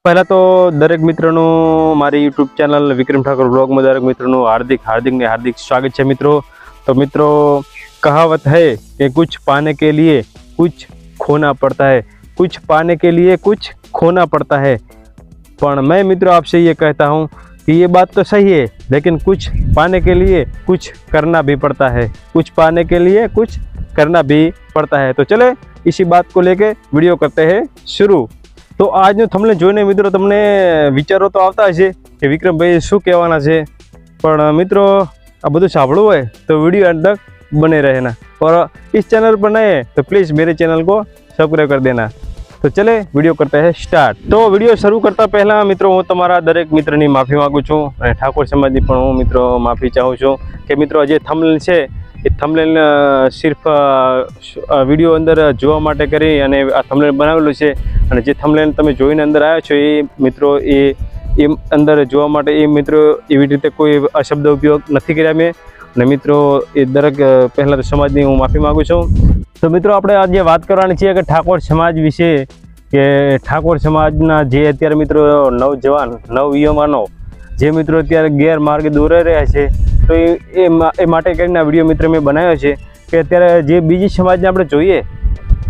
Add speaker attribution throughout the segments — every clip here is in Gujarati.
Speaker 1: પહેલા તો દરેક મિત્રોનું મારી યુટ્યુબ ચેનલ વિક્રમ ઠાકોર બ્લોગમાં દરેક મિત્રોનું हार्दिक स्वागत है मित्रों। तो मित्रों, कहावत है कि कुछ पाने के लिए कुछ खोना पड़ता है, कुछ पाने के लिए कुछ खोना पड़ता है। पर मैं मित्रों आपसे ये कहता हूँ कि ये बात तो सही है, लेकिन कुछ पाने के लिए कुछ करना भी पड़ता है, कुछ पाने के लिए कुछ करना भी पड़ता है। तो चले इसी बात को लेके वीडियो करते हैं शुरू। तो આજનો થંબનેલ જોઈને મિત્રો તમને વિચારો તો આવતા હશે કે વિક્રમભાઈ શું કહેવાના છે, પણ મિત્રો આ બધું સાંભળવું હોય તો वीडियो अंत तक बने रहना और इस चैनल पर नए हैं तो प्लीज़ मेरे चैनल को सब्सक्राइब कर देना। तो चले वीडियो करते हैं स्टार्ट। तो वीडियो शुरू करता पहला मित्रों હું તમારા દરેક મિત્રની માફી માગું છું અને ઠાકોર સમાજની પણ હું મિત્રો માફી ચાહું છું કે મિત્રો જે થંબનેલ છે એ થંબનેલ સિર્ફ વિડીયો અંદર જોવા માટે કરી અને આ થંબનેલ બનાવેલું છે અને જે થંબનેલ તમે જોઈને અંદર આવ્યા છો એ મિત્રો એ અંદર જોવા માટે એ મિત્રો એવી રીતે કોઈ અશબ્દ ઉપયોગ નથી કર્યા મેં અને મિત્રો એ દરેક પહેલાં તો સમાજની હું માફી માગું છું। તો મિત્રો આપણે આજે વાત કરવાની છે કે ઠાકોર સમાજ વિશે કે ઠાકોર સમાજના જે અત્યારે મિત્રો નવજવાન નવયુવાનો જે મિત્રો અત્યારે ગેરમાર્ગે દોરાઈ રહ્યા છે તો એ માટે કરીને આ વિડીયો મિત્ર મેં બનાવ્યો છે કે અત્યારે જે બીજી સમાજને આપણે જોઈએ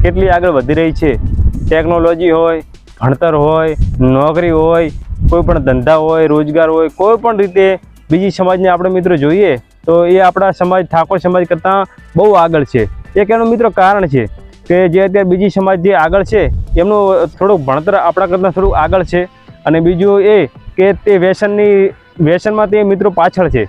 Speaker 1: કેટલી આગળ વધી રહી છે, ટેકનોલોજી હોય, ભણતર હોય, નોકરી હોય, કોઈ પણ ધંધા હોય, રોજગાર હોય, કોઈ પણ રીતે બીજી સમાજને આપણે મિત્રો જોઈએ તો એ આપણા સમાજ ઠાકોર સમાજ કરતાં બહુ આગળ છે। એક એનું મિત્રો કારણ છે કે જે અત્યારે બીજી સમાજ જે આગળ છે એમનું થોડુંક ભણતર આપણા કરતાં થોડુંક આગળ છે અને બીજું એ કે તે વ્યસનમાં તે મિત્રો પાછળ છે,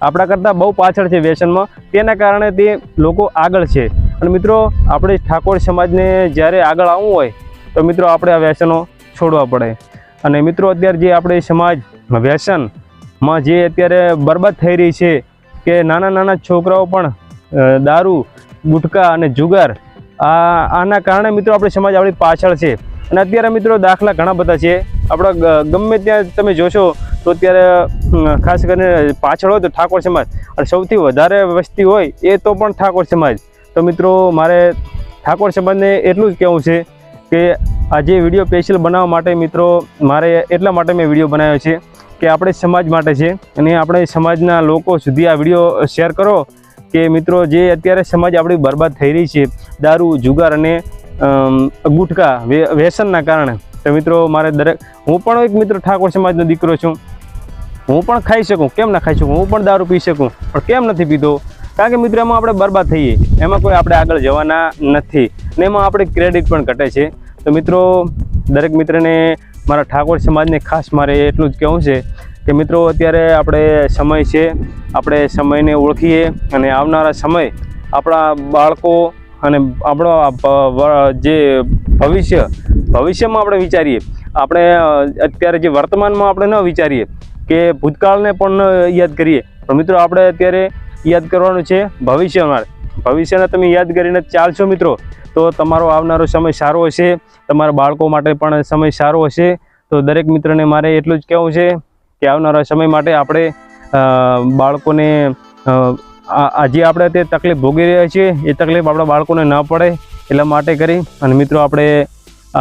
Speaker 1: આપણા કરતાં બહુ પાછળ છે વ્યસનમાં, તેના કારણે તે લોકો આગળ છે। અને મિત્રો આપણે ઠાકોર સમાજને જ્યારે આગળ આવવું હોય તો મિત્રો આપણે આ વ્યસનો છોડવા પડે। અને મિત્રો અત્યારે જે આપણે સમાજ વ્યસનમાં જે અત્યારે બરબાદ થઈ રહી છે કે નાના નાના છોકરાઓ પણ દારૂ, ગુટકા અને જુગાર આના કારણે મિત્રો આપણે સમાજ આપણી પાછળ છે। અને અત્યારે મિત્રો દાખલા ઘણા બધા છે, આપણા ગમે ત્યાં તમે જોશો તો અત્યારે ખાસ કરીને પાછળ હોય તો ઠાકોર સમાજ અને સૌથી વધારે વસ્તી હોય એ તો પણ ઠાકોર સમાજ। તો મિત્રો મારે ઠાકોર સમાજને એટલું જ કહેવું છે કે આ જે વિડીયો સ્પેશિયલ બનાવવા માટે મિત્રો મારે એટલા માટે મેં વિડીયો બનાવ્યો છે કે આપણે સમાજ માટે છે અને આપણે સમાજના લોકો સુધી આ વિડીયો શેર કરો કે મિત્રો જે અત્યારે સમાજ આપણી બરબાદ થઈ રહી છે દારૂ, જુગાર અને ગુટકા વ્યસનના કારણે। તો મિત્રો મારે હું પણ એક મિત્રો ઠાકોર સમાજનો દીકરો છું, હું પણ ખાઈ શકું, કેમ ના ખાઈ શકું, હું પણ દારૂ પી શકું, પણ કેમ નથી પીતો? કારણ કે મિત્રો એમાં આપણે બરબાદ થઈએ, એમાં કોઈ આપણે આગળ જવાના નથી ને એમાં આપણે ક્રેડિટ પણ ઘટે છે। તો મિત્રો દરેક મિત્રને મારા ઠાકોર સમાજને ખાસ મારે એટલું જ કહેવું છે કે મિત્રો અત્યારે આપણે સમય છે, આપણે સમયને ઓળખીએ અને આવનારા સમય આપણા બાળકો અને આપણો જે ભવિષ્યમાં આપણે વિચારીએ, આપણે અત્યારે જે વર્તમાનમાં આપણે ન વિચારીએ કે ભૂતકાળને પણ યાદ કરીએ, પણ મિત્રો આપણે અત્યારે યાદ કરવાનું છે ભવિષ્યને તમે યાદ કરીને ચાલશો મિત્રો તો તમારો આવનારો સમય સારો હશે, તમારા બાળકો માટે પણ સમય સારો હશે। તો દરેક મિત્રને મારે એટલું જ કહેવું છે કે આવનારા સમય માટે આપણે બાળકોને આજે આપણે તે તકલીફ ભોગવી રહ્યા છીએ એ તકલીફ આપણા બાળકોને ન પડે એટલા માટે કરી અને મિત્રો આપણે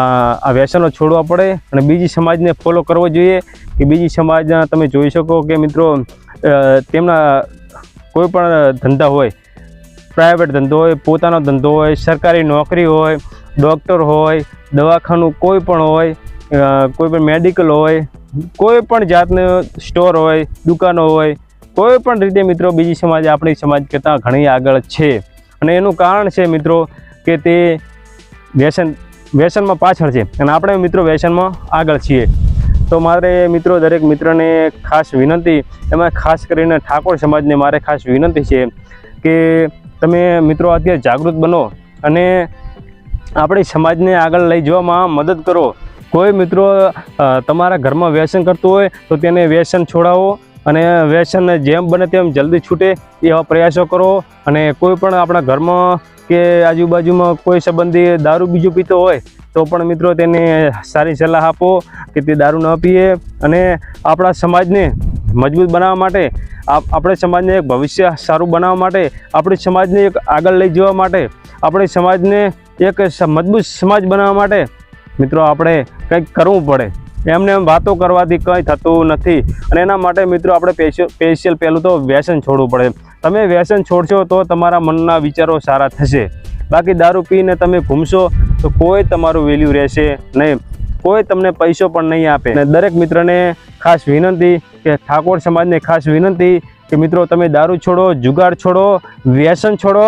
Speaker 1: આ વ્યસનો છોડવા પડે અને બીજી સમાજને ફોલો કરવો જોઈએ કે બીજી સમાજના તમે જોઈ શકો કે મિત્રો તેમના કોઈ પણ ધંધા હોય, પ્રાઇવેટ ધંધો હોય, પોતાનો ધંધો હોય, સરકારી નોકરી હોય, ડૉક્ટર હોય, દવાખાનું કોઈ પણ હોય, કોઈ પણ મેડિકલ હોય, કોઈ પણ જાતનો સ્ટોર હોય, દુકાનો હોય, કોઈ પણ રીતે મિત્રો બીજી સમાજ આપણી સમાજ કરતાં ઘણી આગળ છે અને એનું કારણ છે મિત્રો કે તે વ્યસનમાં પાછળ છે અને આપણે મિત્રો વ્યસનમાં આગળ છીએ। તો મારે મિત્રો દરેક મિત્રને ખાસ વિનંતી, એમાં ખાસ કરીને ઠાકોર સમાજને મારે ખાસ વિનંતી છે કે તમે મિત્રો અત્યારે જાગૃત બનો અને આપણી સમાજને આગળ લઈ જવામાં મદદ કરો। કોઈ મિત્રો તમારા ઘરમાં વ્યસન કરતું હોય તો તેને વ્યસન છોડાવો અને વ્યસનને જેમ બને તેમ જલ્દી છૂટે એવા પ્રયાસો કરો। અને કોઈ પણ આપણા ઘરમાં કે આજુબાજુમાં કોઈ સંબંધી દારૂ બીજું પીતો હોય તો પણ મિત્રો તેને સારી સલાહ આપો કે તે દારૂ ન પીએ અને આપણા સમાજને મજબૂત બનાવવા માટે, આપણે સમાજને એક ભવિષ્ય સારું બનાવવા માટે, આપણી સમાજને એક આગળ લઈ જવા માટે, આપણી સમાજને એક મજબૂત સમાજ બનાવવા માટે મિત્રો આપણે કંઈક કરવું પડે। એમને એમ વાતો કરવાથી કંઈ થતું નથી. અને એના માટે મિત્રો આપણે સ્પેશિયલ પહેલું તો વ્યસન છોડવું પડે. તમે વ્યસન છોડશો તો તમારા મનના વિચારો સારા થશે. બાકી દારૂ પીને તમે ઘૂમશો તો કોઈ તમારું વેલ્યુ રહેશે નહીં, કોઈ તમને પૈસો પણ નહીં આપે. અને દરેક મિત્રને ખાસ વિનંતી કે ઠાકોર સમાજને ખાસ વિનંતી કે મિત્રો તમે દારૂ છોડો, જુગાર છોડો, વ્યસન છોડો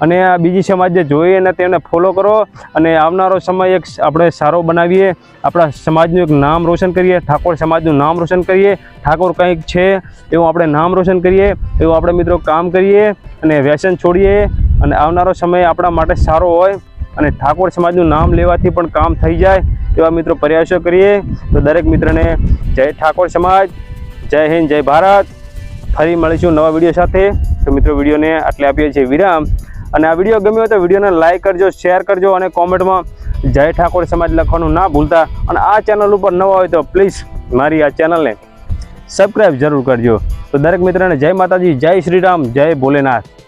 Speaker 1: અને આ બીજી સમાજ જે જોઈએ ને તેને ફોલો કરો અને આવનારો સમય એક આપણે સારો બનાવીએ, આપણા સમાજનું એક નામ રોશન કરીએ, ઠાકોર સમાજનું નામ રોશન કરીએ. ઠાકોર કંઈક છે એવું આપણે નામ રોશન કરીએ, એવું આપણે મિત્રો કામ કરીએ અને વ્યસન છોડીએ અને આવનારો સમય આપણા માટે સારો હોય અને ઠાકોર સમાજનું નામ લેવાથી પણ કામ થઈ જાય એવા મિત્રો પ્રયાસો કરીએ. તો દરેક મિત્રને જય ઠાકોર સમાજ, જય હિન્દ, જય ભારત. ફરી મળીશું નવા વિડીયો સાથે. તો મિત્રો વિડીયોને આટલે આપીએ છીએ વિરામ. અને આ વિડીયો ગમ્યો હોય તો વિડીયોને લાઇક કરજો, શેર કરજો અને કોમેન્ટમાં જય ઠાકોર સમાજ લખવાનું ના ભૂલતા. અને આ ચેનલ ઉપર નવા હોય તો પ્લીઝ મારી આ ચેનલને સબસ્ક્રાઈબ જરૂર કરજો. તો દરેક મિત્રને જય માતાજી, જય શ્રી રામ, જય ભોલેનાથ.